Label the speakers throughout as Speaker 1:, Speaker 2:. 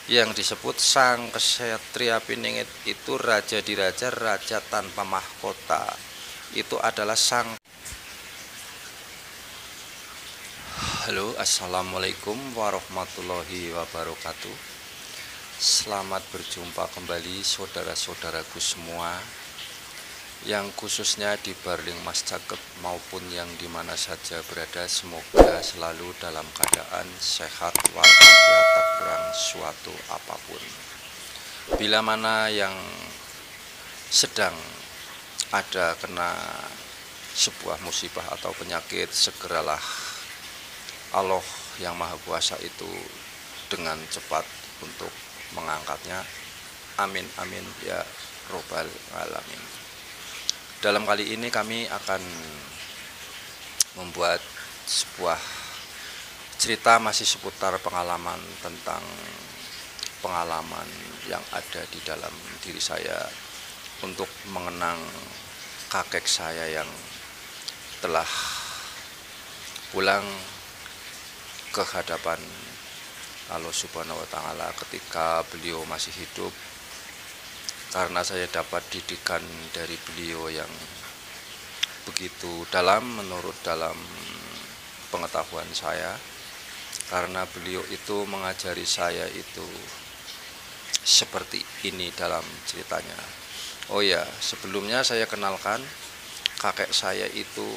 Speaker 1: Yang disebut sang Ksatria Piningit itu raja diraja, raja tanpa mahkota. Itu adalah sang. Halo, assalamualaikum warahmatullahi wabarakatuh. Selamat berjumpa kembali saudara-saudaraku semua, yang khususnya di Barling Mas Caket maupun yang dimana saja berada. Semoga selalu dalam keadaan sehat walafiat, tak kurang suatu apapun. Bila mana yang sedang ada kena sebuah musibah atau penyakit, segeralah Allah yang Maha Kuasa itu dengan cepat untuk mengangkatnya. Amin amin ya robbal alamin. Dalam kali ini kami akan membuat sebuah cerita masih seputar pengalaman, tentang pengalaman yang ada di dalam diri saya untuk mengenang kakek saya yang telah pulang ke hadapan Allah Subhanahu wa Ta'ala ketika beliau masih hidup, karena saya dapat didikan dari beliau yang begitu dalam menurut dalam pengetahuan saya, karena beliau itu mengajari saya itu seperti ini dalam ceritanya. Oh ya, sebelumnya saya kenalkan kakek saya itu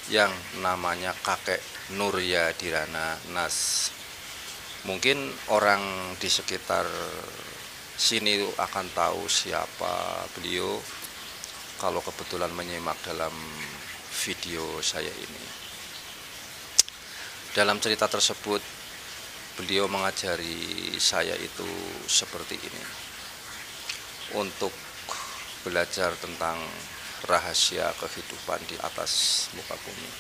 Speaker 1: yang namanya kakek Nurya Dirana Nas. Mungkin orang di sekitar sini akan tahu siapa beliau kalau kebetulan menyimak dalam video saya ini. Dalam cerita tersebut beliau mengajari saya itu seperti ini, untuk belajar tentang rahasia kehidupan di atas muka bumi.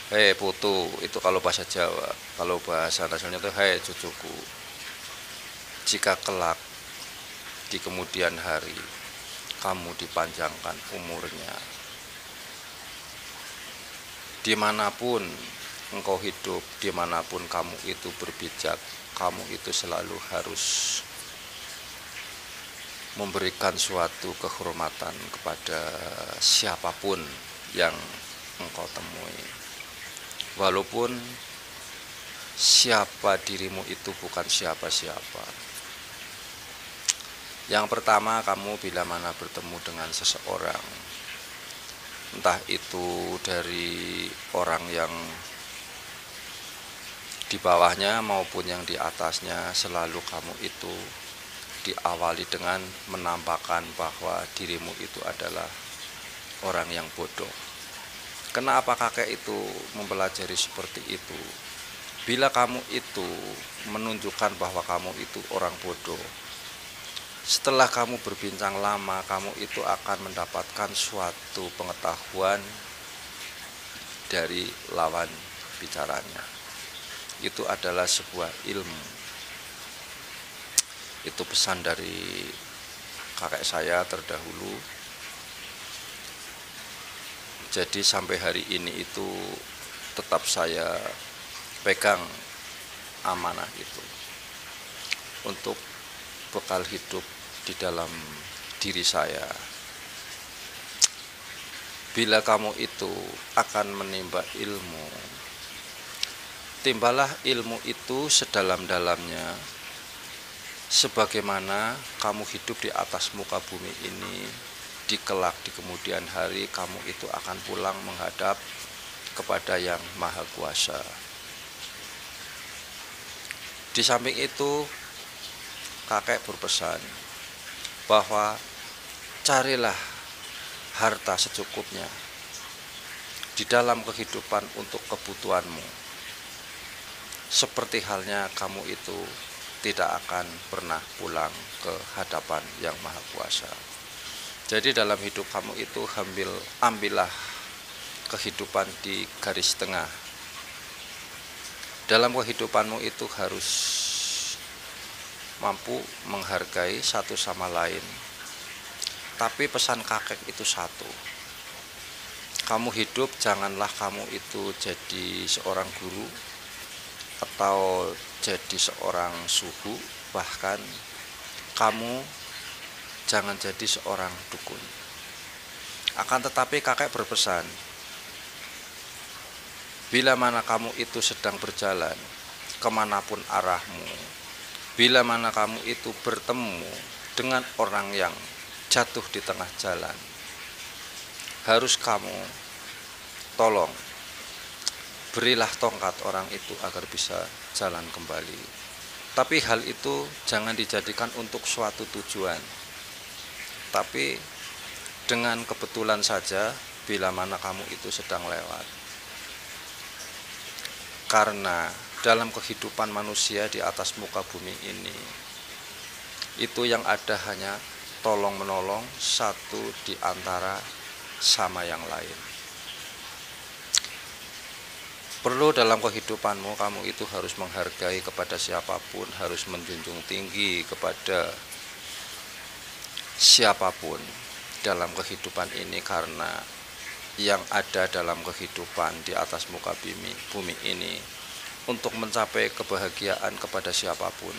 Speaker 1: Hei putu, itu kalau bahasa Jawa. Kalau bahasa nasionalnya itu hei cucuku, jika kelak di kemudian hari kamu dipanjangkan umurnya, dimanapun engkau hidup, dimanapun kamu itu berpijak, kamu itu selalu harus memberikan suatu kehormatan kepada siapapun yang engkau temui, walaupun siapa dirimu itu bukan siapa-siapa. Yang pertama, kamu bila mana bertemu dengan seseorang, entah itu dari orang yang di bawahnya maupun yang di atasnya, selalu kamu itu diawali dengan menampakkan bahwa dirimu itu adalah orang yang bodoh. Kenapa kakek itu mempelajari seperti itu? Bila kamu itu menunjukkan bahwa kamu itu orang bodoh, setelah kamu berbincang lama, kamu itu akan mendapatkan suatu pengetahuan dari lawan bicaranya. Itu adalah sebuah ilmu. Itu pesan dari kakek saya terdahulu. Jadi sampai hari ini itu tetap saya pegang amanah itu untuk bekal hidup di dalam diri saya. Bila kamu itu akan menimba ilmu, timbalah ilmu itu sedalam-dalamnya, sebagaimana kamu hidup di atas muka bumi ini, di kelak di kemudian hari kamu itu akan pulang menghadap kepada Yang Maha Kuasa. Di samping itu, kakek berpesan bahwa carilah harta secukupnya di dalam kehidupan untuk kebutuhanmu, seperti halnya kamu itu tidak akan pernah pulang ke hadapan Yang Maha Kuasa. Jadi dalam hidup kamu itu ambillah kehidupan di garis tengah. Dalam kehidupanmu itu harus mampu menghargai satu sama lain. Tapi pesan kakek itu satu, kamu hidup janganlah kamu itu jadi seorang guru atau jadi seorang suhu, bahkan kamu jangan jadi seorang dukun. Akan tetapi kakek berpesan, bila mana kamu itu sedang berjalan kemanapun arahmu, bila mana kamu itu bertemu dengan orang yang jatuh di tengah jalan, harus kamu tolong, berilah tongkat orang itu agar bisa jalan kembali. Tapi hal itu jangan dijadikan untuk suatu tujuan, tapi dengan kebetulan saja bila mana kamu itu sedang lewat. Karena dalam kehidupan manusia di atas muka bumi ini, itu yang ada hanya tolong menolong satu di antara sama yang lain. Perlu dalam kehidupanmu kamu itu harus menghargai kepada siapapun, harus menjunjung tinggi kepada siapapun dalam kehidupan ini, karena yang ada dalam kehidupan di atas muka bumi ini untuk mencapai kebahagiaan kepada siapapun,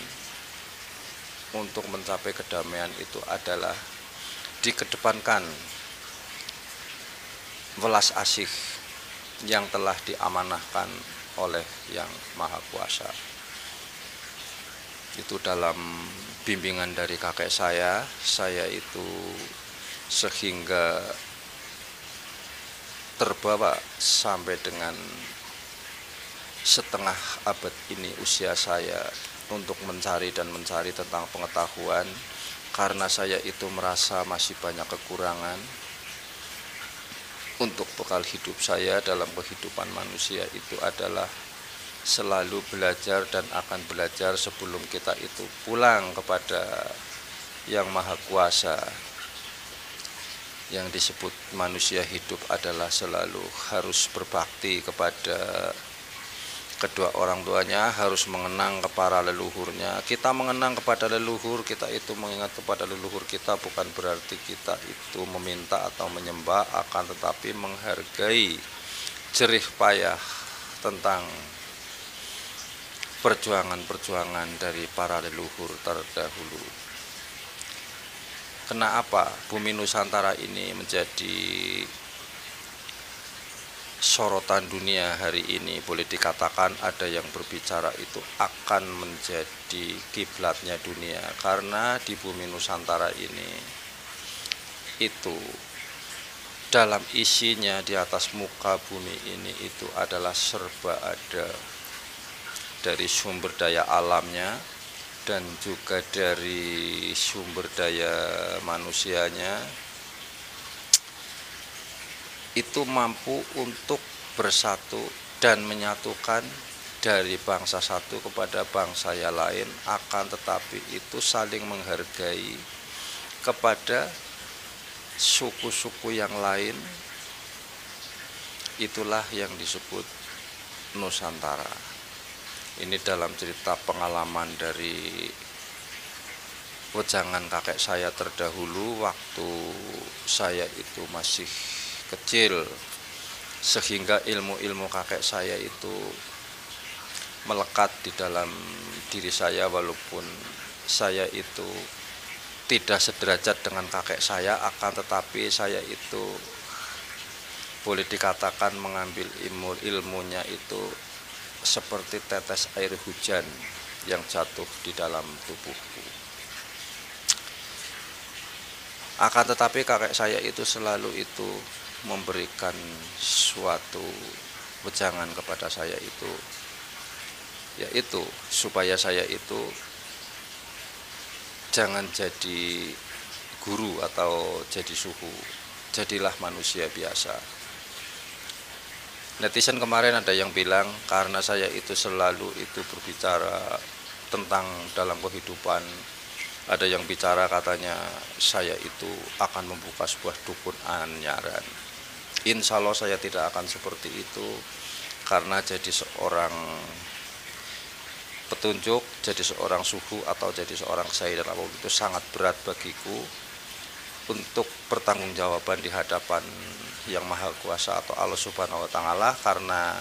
Speaker 1: untuk mencapai kedamaian itu adalah dikedepankan welas asih yang telah diamanahkan oleh Yang Maha Kuasa. Itu dalam bimbingan dari kakek saya itu sehingga terbawa sampai dengan setengah abad ini usia saya untuk mencari tentang pengetahuan, karena saya itu merasa masih banyak kekurangan. Untuk bekal hidup saya dalam kehidupan manusia itu adalah selalu belajar dan akan belajar sebelum kita itu pulang kepada Yang Maha Kuasa. Yang disebut manusia hidup adalah selalu harus berbakti kepada kedua orang tuanya, harus mengenang kepada leluhurnya. Kita mengenang kepada leluhur, kita itu mengingat kepada leluhur kita, bukan berarti kita itu meminta atau menyembah, akan tetapi menghargai jerih payah tentang perjuangan-perjuangan dari para leluhur terdahulu. Kenapa bumi Nusantara ini menjadi sorotan dunia hari ini? Boleh dikatakan ada yang berbicara itu akan menjadi kiblatnya dunia, karena di bumi Nusantara ini itu dalam isinya di atas muka bumi ini itu adalah serba ada, dari sumber daya alamnya dan juga dari sumber daya manusianya, itu mampu untuk bersatu dan menyatukan dari bangsa satu kepada bangsa yang lain, akan tetapi itu saling menghargai kepada suku-suku yang lain. Itulah yang disebut Nusantara. Ini dalam cerita pengalaman dari wejangan kakek saya terdahulu waktu saya itu masih kecil, sehingga ilmu-ilmu kakek saya itu melekat di dalam diri saya, walaupun saya itu tidak sederajat dengan kakek saya, akan tetapi saya itu boleh dikatakan mengambil ilmunya itu seperti tetes air hujan yang jatuh di dalam tubuhku. Akan tetapi kakek saya itu selalu itu memberikan suatu wejangan kepada saya itu, yaitu supaya saya itu jangan jadi guru atau jadi suhu, jadilah manusia biasa. Netizen kemarin ada yang bilang karena saya itu selalu itu berbicara tentang dalam kehidupan, ada yang bicara katanya saya itu akan membuka sebuah dukun anyaran. Insya Allah saya tidak akan seperti itu, karena jadi seorang petunjuk, jadi seorang suhu atau jadi seorang kiai dan apapun itu sangat berat bagiku untuk pertanggungjawaban di hadapan Yang Maha Kuasa atau Allah Subhanahu wa Ta'ala, karena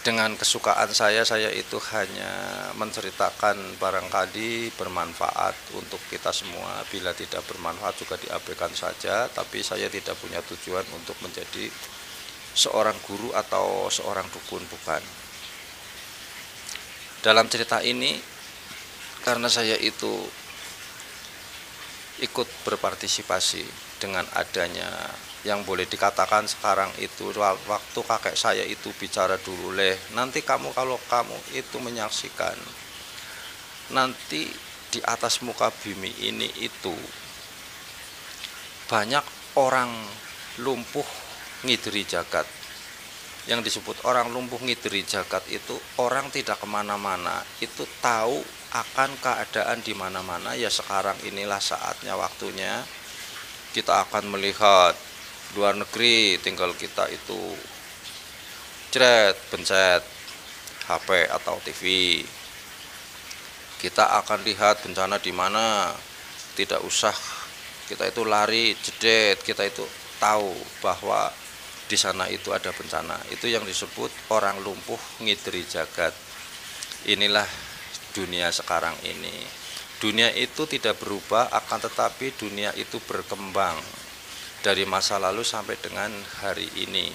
Speaker 1: dengan kesukaan saya itu hanya menceritakan barangkali bermanfaat untuk kita semua. Bila tidak bermanfaat juga diabaikan saja, tapi saya tidak punya tujuan untuk menjadi seorang guru atau seorang dukun, bukan. Dalam cerita ini, karena saya itu ikut berpartisipasi dengan adanya yang boleh dikatakan sekarang itu, waktu kakek saya itu bicara dulu, nanti kamu kalau kamu itu menyaksikan nanti di atas muka bumi ini itu banyak orang lumpuh ngideri jagat. Yang disebut orang lumpuh ngideri jagat itu orang tidak kemana-mana, itu tahu akan keadaan di mana-mana. Ya sekarang inilah saatnya, waktunya kita akan melihat luar negeri, tinggal kita itu pencet HP atau TV, kita akan lihat bencana di mana. Tidak usah kita itu lari jedet, kita itu tahu bahwa di sana itu ada bencana. Itu yang disebut orang lumpuh ngideri jagat. Inilah dunia sekarang ini. Dunia itu tidak berubah, akan tetapi dunia itu berkembang dari masa lalu sampai dengan hari ini.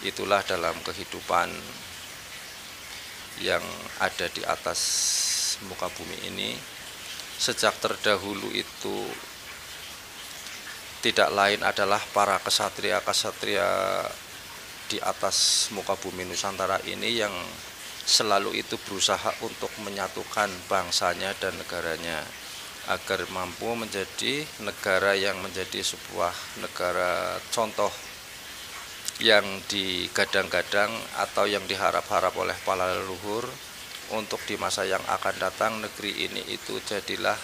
Speaker 1: Itulah dalam kehidupan yang ada di atas muka bumi ini. Sejak terdahulu itu tidak lain adalah para kesatria-kesatria di atas muka bumi Nusantara ini yang selalu itu berusaha untuk menyatukan bangsanya dan negaranya agar mampu menjadi negara yang menjadi sebuah negara contoh yang digadang-gadang atau yang diharap-harap oleh para leluhur untuk di masa yang akan datang. Negeri ini itu jadilah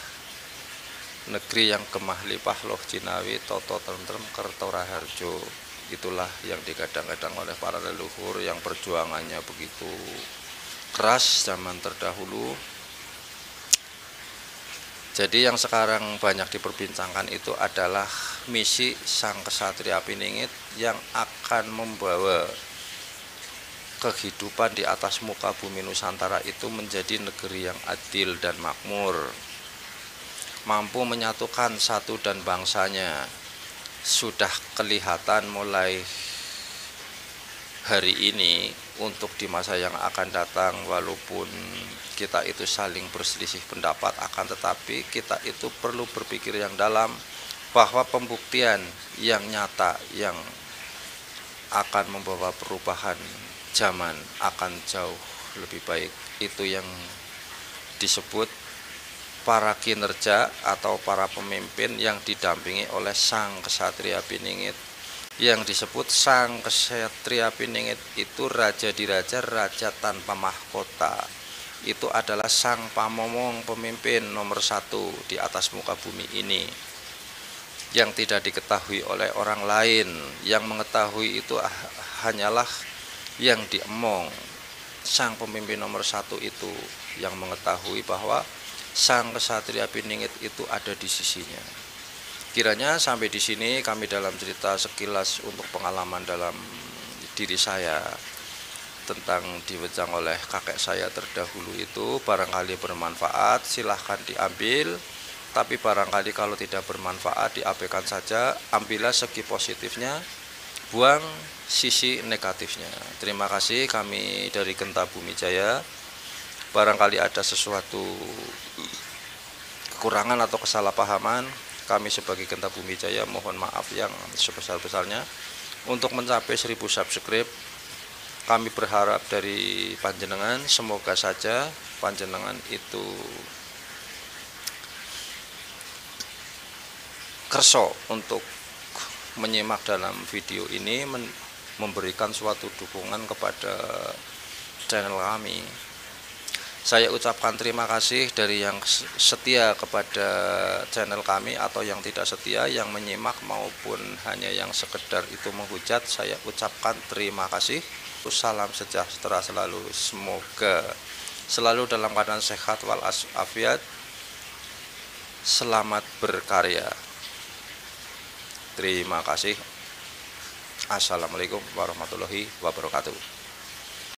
Speaker 1: negeri yang gemah lipah loh jinawi toto tentrem kerto raharjo. Itulah yang digadang-gadang oleh para leluhur yang perjuangannya begitu keras zaman terdahulu. Jadi yang sekarang banyak diperbincangkan itu adalah misi sang kesatria Piningit yang akan membawa kehidupan di atas muka bumi Nusantara itu menjadi negeri yang adil dan makmur, mampu menyatukan satu dan bangsanya. Sudah kelihatan mulai hari ini untuk di masa yang akan datang, walaupun kita itu saling berselisih pendapat, akan tetapi kita itu perlu berpikir yang dalam bahwa pembuktian yang nyata yang akan membawa perubahan zaman akan jauh lebih baik. Itu yang disebut para kinerja atau para pemimpin yang didampingi oleh sang kesatria Piningit. Yang disebut sang kesatria Piningit itu raja diraja, raja tanpa mahkota. Itu adalah sang pamomong, pemimpin nomor satu di atas muka bumi ini, yang tidak diketahui oleh orang lain. Yang mengetahui itu hanyalah yang diemong. Sang pemimpin nomor satu itu yang mengetahui bahwa sang kesatria Piningit itu ada di sisinya. Kiranya sampai di sini kami dalam cerita sekilas untuk pengalaman dalam diri saya tentang diwejang oleh kakek saya terdahulu itu barangkali bermanfaat, silahkan diambil. Tapi barangkali kalau tidak bermanfaat diabaikan saja, ambillah segi positifnya, buang sisi negatifnya. Terima kasih, kami dari Genta Bumi Jaya. Barangkali ada sesuatu kekurangan atau kesalahpahaman, kami sebagai Genta Bumi Jaya mohon maaf yang sebesar-besarnya. Untuk mencapai 1000 subscribe, kami berharap dari panjenengan, semoga saja panjenengan itu kerso untuk menyimak dalam video ini, memberikan suatu dukungan kepada channel kami. Saya ucapkan terima kasih dari yang setia kepada channel kami atau yang tidak setia, yang menyimak maupun hanya yang sekedar itu menghujat. Saya ucapkan terima kasih. Salam sejahtera selalu. Semoga selalu dalam keadaan sehat walafiat. Selamat berkarya. Terima kasih. Assalamualaikum warahmatullahi wabarakatuh.